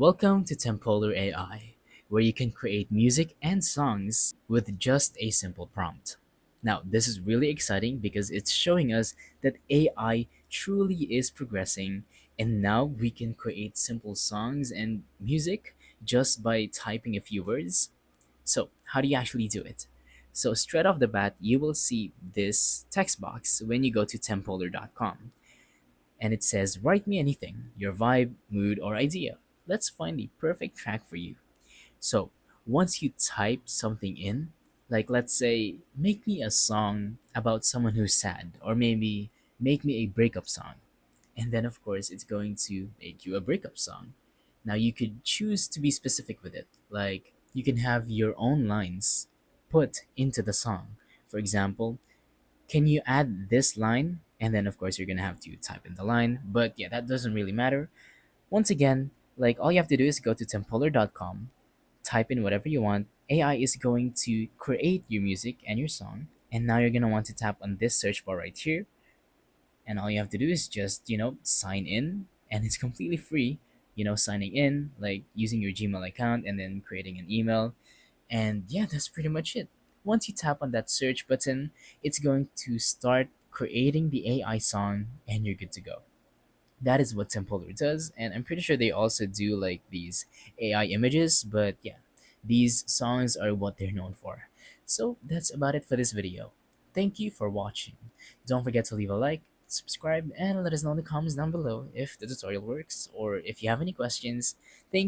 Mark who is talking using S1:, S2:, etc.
S1: Welcome to TEMPOLOR AI, where you can create music and songs with just a simple prompt. Now, this is really exciting because it's showing us that AI truly is progressing, and now we can create simple songs and music just by typing a few words. So, how do you actually do it? So, straight off the bat, you will see this text box when you go to tempolar.com, and it says, "Write me anything, your vibe, mood, or idea. Let's find the perfect track for you." So, once you type something in, like let's say, make me a song about someone who's sad, or maybe make me a breakup song. And then, of course, it's going to make you a breakup song. Now, you could choose to be specific with it. Like, you can have your own lines put into the song. For example, can you add this line? And then, of course, you're gonna have to type in the line. But yeah, that doesn't really matter. Once again, like all you have to do is go to tempolar.com, type in whatever you want. AI is going to create your music and your song. And now you're gonna want to tap on this search bar right here. And all you have to do is just, sign in. And it's completely free, signing in, like using your Gmail account and then creating an email. And yeah, that's pretty much it. Once you tap on that search button, it's going to start creating the AI song and you're good to go. That is what Tempolar does, and I'm pretty sure they also do like these AI images, but yeah, these songs are what they're known for. So that's about it for this video. Thank you for watching. Don't forget to leave a like, subscribe, and let us know in the comments down below if the tutorial works or if you have any questions. Thank